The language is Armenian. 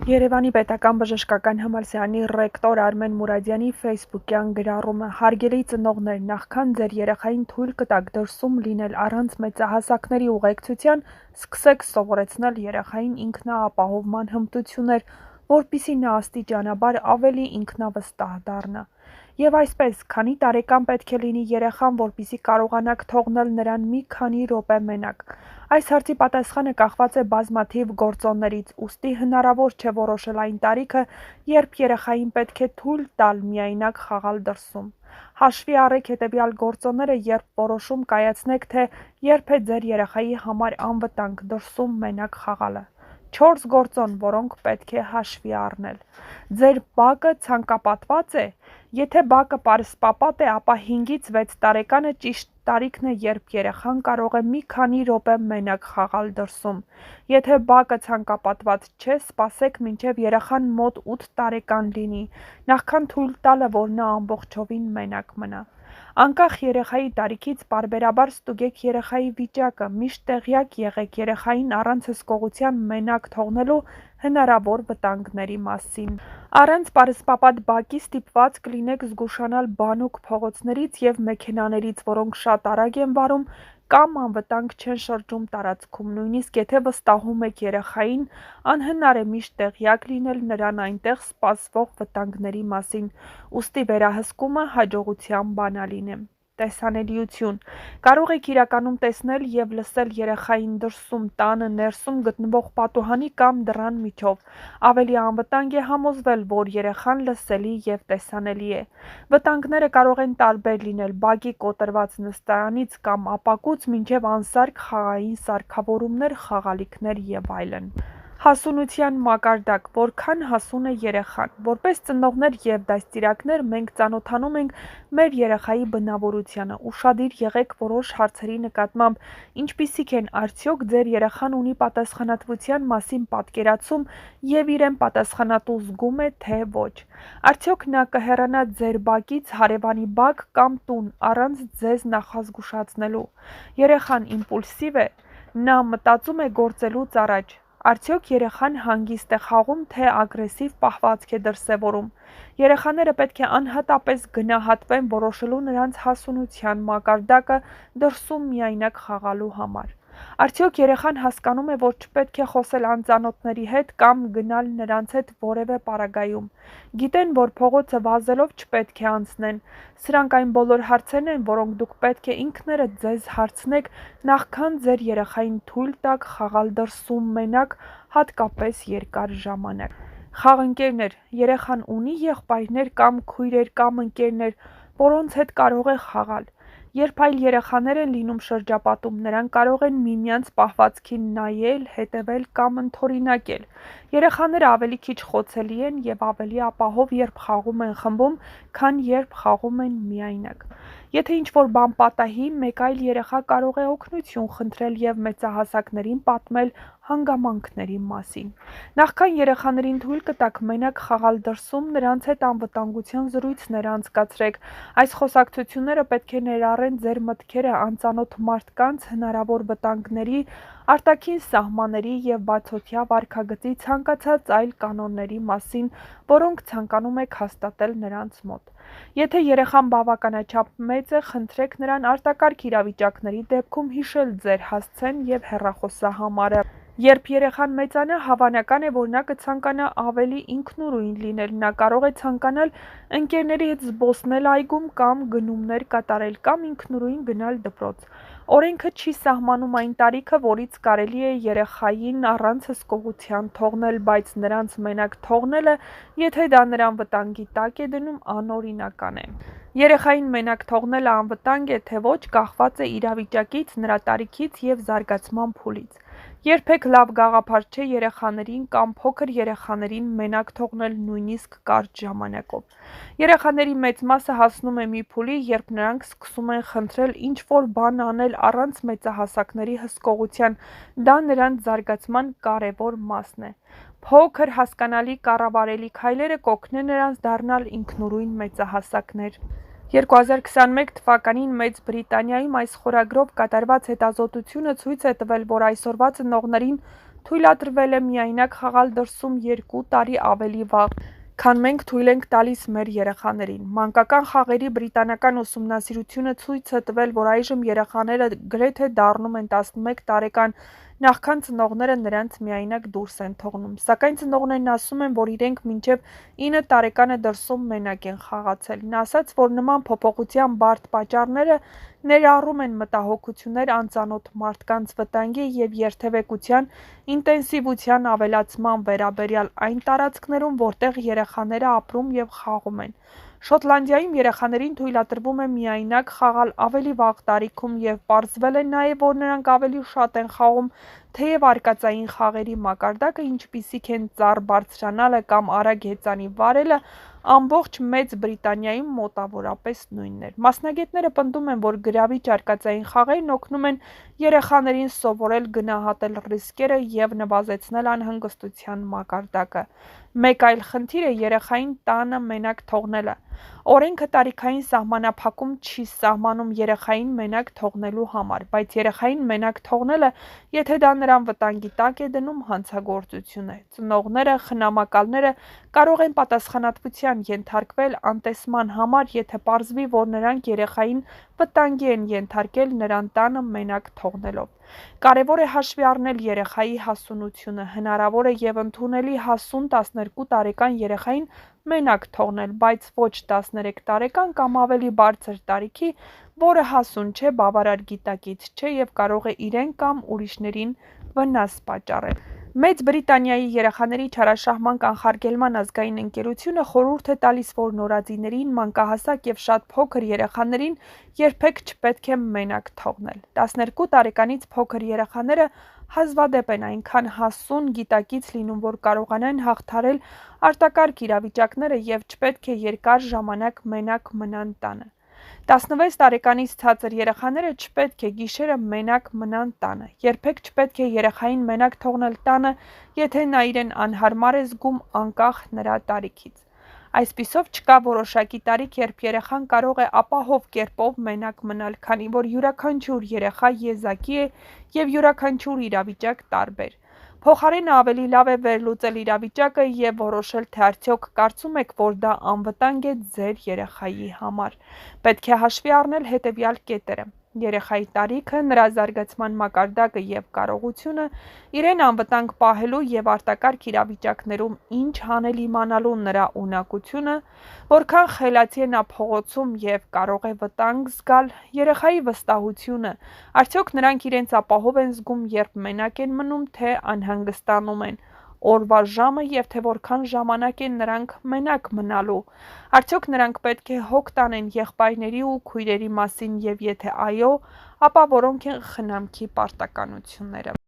Երևանի պետական բժշկական համալսարանի ռեկտոր Արմեն Մուրադյանի ֆեյսբուքյան գրառումը «Հարգելի ծնողներ, նախքան ձեր երեխային թույլ կտաք դրսում լինել առանց մեծահասակների ուղեկցության, սկսեք սովորեցնել երեխային ինքնաապահովման հմտություններ, որպեսզի նա աստիճանաբար ավելի ինքնավստահ դառնա։ Եվ այսպես, քանի տարեկան պետք է լինի երեխան, որպեսզի կարողանաք թողնել նրան մի քանի րոպե մենակ։ Այս հարցի պատասխանը կախված է բազմաթիվ գործոններից, ուստի հնարավոր չէ որոշել այն տարիքը, երբ երեխային պետք է թույլ տալ միայնակ խաղալ դրսում։ Հաշվի առեք հետևյալ գործոնները, երբ որոշում կայացնեք, թե երբ է ձեր երեխայի համար անվտանգ դրսում մենակ խաղալը։ 4 գործոն, որոնք պետք է հաշվի առնել։ Ձեր բակը ցանկապատված է։ Եթե բակը պարսպապատ է, ապա 5-ից 6 տարեկանը ճիշտ տարիքն է, երբ երեխան կարող է մի քանի րոպե մենակ խաղալ դրսում։ Եթե բակը ցանկապատված չէ, սպասեք մինչև երեխան մոտ 8 տարեկան լինի, նախքան թույլ տալը, որ նա ամբողջովին մենակ մնա։ Անկախ երեխայի տարիքից պարբերաբար ստուգեք երեխայի վիճակը, միշտ տեղյակ եղեք երեխային առանց հսկողության մենակ թողնելու հնարավոր վտանգների մասին։ Առանց պարսպապատ բակի ստիպված կլինեք զգուշանալ բանուկ փողոցներից և մեքենաներից, որոնք շատ արագ են վարում կամ անվտանգ չեն շրջում տարածքում, նույնիսկ եթե վստահում եք երեխային, անհնար է միշտ տեղյակ լինել նրան այնտեղ սպասվող վտանգների մասին, ուստի վերահսկումը հաջողության բանալին է։ Տեսանելիություն։ Կարող եք իրականում տեսնել և լսել երեխային դրսում, տանը ներսում գտնվող պատուհանի կամ դռան միջով։ Ավելի անվտանգ է համոզվել, որ երեխան լսելի և տեսանելի է։ Վտանգները կարող են տարբեր լինել՝ բակի կոտրված նստարանից կամ ապակուց մինչև անսարք խաղային սարքավորումներ, խաղալիքներ և այլն։ Հասունության մակարդակ։ Որքան հասուն է երեխան։ Որպես ծնողներ և դաստիարակներ մենք ծանոթանում ենք մեր երեխայի բնավորությանը։ Ուշադիր եղեք որոշ հարցերի նկատմամբ, ինչպիսիք են արդյոք ձեր երեխան ունի պատասխանատվության մասին պատկերացում և իրեն պատասխանատու զգում է, թե ոչ։ Արդյոք նա կհեռանա ձեր բակից հարևանի բակ կամ տուն, առանց ձեզ նախազգուշացնելու։ Երեխան իմպուլսիվ է։ Նա մտածում է գործելուց առաջ։ Արդյոք երեխան հանգիստ է խաղում, թե ագրեսիվ պահվածք է դրսևորում։ Երեխաները պետք է անհատապես գնահատվեն որոշելու նրանց հասունության մակարդակը դրսում միայնակ խաղալու համար։ Արդյոք երեխան հասկանում է, որ չպետք է խոսել անծանոթների հետ կամ գնալ նրանց հետ որևէ պարագայում։ Գիտեն, որ փողոցը վազելով չպետք է անցնեն։ Սրանք այն բոլոր հարցերն են, որոնք դուք պետք է ինքներդ ձեզ հարցնեք, նախքան ձեր երեխային թույլ տաք խաղալ դրսում մենակ, հատկապես երկար ժամանակ։ Խաղընկերներ։ Երեխան ունի եղբայրներ կամ քույրեր կամ ընկերներ, որոնց հետ կարող է խաղալ։ Երբ այլ երեխաներ են լինում շրջապատում, նրանք կարող են միմյանց պահվածքին նայել, հետևել կամ ընդօրինակել։ Երեխաները ավելի քիչ խոցելի են և ավելի ապահով, երբ խաղում են խմբում, քան երբ խաղում են միայնակ։ Եթե ինչ-որ բան պատահի, մեկ այլ երեխա կարող է օգնություն խնդրել և մեծահասակներին պատմել հանգամանքների մասին։ Նախքան երեխաներին թույլ կտաք մենակ խաղալ դրսում, նրանց հետ անվտանգության զրույցներ անցկացրեք։ Այս խոսակցությունները պետք է ներառեն ձեր մտքերը անծանոթ մարդկանց, հնարավոր վտանգների, արտաքին սահմանների և բացօթյա վարքագծի ցանկացած այլ կանոնների մասին, որոնք ցանկանում եք հաստատել նրանց մոտ։ Եթե երեխան բավականաչափ մեծ է, խնդրեք նրան արտակարգ իրավիճակների դեպքում հիշել ձեր հասցեն և հեռախոսահամարը։ Երբ երեխան մեծանա, հավանական է, որ նա կցանկանա ավելի ինքնուրույն լինել։ Նա կարող է ցանկանալ ընկերների հետ զբոսնել այգում կամ գնումներ կատարել կամ ինքնուրույն գնալ դպրոց։ Օրենքը չի սահմանում այն տարիքը, որից կարելի է երեխային առանց հսկողության թողնել, բայց նրանց մենակ թողնելը, եթե դա նրան վտանգի տակ է դնում, անօրինական է։ Երեխային մենակ թողնելը անվտանգ է, թե ոչ, կախված է իրավիճակից, նրա տարիքից և զարգացման փուլից։ Երբեք լավ գաղափար չէ երեխաներին կամ փոքր երեխաներին մենակ թողնել նույնիսկ կարճ ժամանակով։ Երեխաների մեծ մասը հասնում է մի փուլի, երբ նրանք սկսում են խնդրել ինչ-որ բան անել առանց մեծահասակների հսկողության, դա նրանց զարգացման կարևոր մասն է։ Փոքր, հասկանալի, կառավարելի քայլերը կօգնեն նրանց դառնալ ինքնուրույն մեծահասակներ։ 2021 թվականին Մեծ Բրիտանիայում այս խորագրով կատարված հետազոտությունը ցույց է տվել, որ այսօրվա ծնողներին թույլատրվել է միայնակ խաղալ դրսում 2 տարի ավելի վաղ, քան մենք թույլ ենք տալիս մեր երեխաներին։ Մանկական խաղերի բրիտանական ուսումնասիրությունը ցույց է տվել, որ այժմ երեխաները գրեթե դառնում են 11 տարեկան, նախքան ծնողները նրանց միայնակ դուրս են թողնում, սակայն ծնողներն ասում են, որ իրենք մինչև 9 տարեկանը դրսում մենակ են խաղացել։ Նա ասաց, որ նման փոփոխության բարդ պատճառները ներառում են մտահոգություններ անծանոթ մարդկանց վտանգի և երթևեկության ինտենսիվության ավելացման վերաբերյալ այն տարածքներում, որտեղ երեխաները ապրում և խաղում են։ Շոտլանդիայում երեխաներին թույլատրվում է միայնակ խաղալ ավելի վաղ տարիքում և պարզվել է նաև, որ նրանք ավելի շատ են խաղում, թեև արկածային խաղերի մակարդակը, ինչպիսիք են ծառ բարձրանալը կամ արագ հեծանի վարելը, ամբողջ Մեծ Բրիտանիայում մոտավորապես նույնն էր։ Մասնագետները պնդում են, որ գրավիչ արկածային խաղերն օգնում են երեխաներին սովորել գնահատել ռիսկերը և նվազեցնել անհանգստության մակարդակը։ Մեկ այլ խնդիր է երեխային տանը մենակ թողնելը։ Օրենքը տարիքային սահմանափակում չի սահմանում երեխային մենակ թողնելու համար, բայց երեխային մենակ թողնելը, եթե դա նրան վտանգի տակ է դնում, հանցագործություն է։ Ծնողները, խնամակալները կարող են պատասխանատվության ենթարկվել անտեսման համար, եթե պարզվի, որ նրանք երեխային վտանգի են ենթարկել նրան տանը մենակ թողնելով։ Կարևոր է հաշվի առնել երեխայի հասունությունը։ Հնարավոր է և ընդունելի հասուն 12 տարեկան երեխային մենակ թողնել, բայց ոչ 13 տարեկան կամ ավելի բարձր տարիքի, որը հասուն չէ, բավարար գիտակից չէ և կարող է իրեն կամ ուրիշներին վնաս պատճառել։ Մեծ Բրիտանիայի երեխաների չարաշահման կանխարգելման ազգային ընկերությունը խորհուրդ է տալիս, որ նորածիներին, մանկահասակ և շատ փոքր երեխաներին երբեք չպետք է մենակ թողնել։ 12 տարեկանից փոքր երեխաները հազվադեպ են այնքան հասուն գիտակից լինում, որ կարողանան հաղթահարել արտակարգ իրավիճակները և չպետք է երկար ժամանակ մենակ մնան տանը։ 16 տարեկանից ցածր երեխաները չպետք է գիշերը մենակ մնան տանը։ Երբեք չպետք է երեխային մենակ թողնել տանը, եթե նա իրեն անհարմար է զգում անկախ նրա տարիքից։ Այսպիսով, չկա որոշակի տարիք, երբ երեխան կարող է ապահով կերպով մենակ մնալ, քանի որ յուրաքանչյուր երեխա եզակի է և յուրաքանչյուր իրավիճակ տարբեր։ Փոխարենը ավելի լավ է վերլուծել իրավիճակը և որոշել, թե արդյոք կարծում եք, որ դա անվտանգ է ձեր երեխայի համար։ Պետք է հաշվի առնել հետևյալ կետերը. երեխայի տարիքը, նրա զարգացման մակարդակը և կարողությունը, իրեն անվտանգ պահելու և արտակարգ իրավիճակներում ինչ անել իմանալու նրա ունակությունը, որքան խելացի է նա փողոցում և կարող է վտանգ զգալ, երեխայի վստահությունը, արդյոք նրանք իրենց ապահով են զգում, երբ մենակ են մնում, թե անհանգստանում են, օրվա ժամը և թե որքան ժամանակ է նրանք մենակ մնալու, արդյոք նրանք պետք է հոգ տանեն եղբայրների ու քույրերի մասին և եթե այո, ապա որոնք են խնամքի պարտականությունները։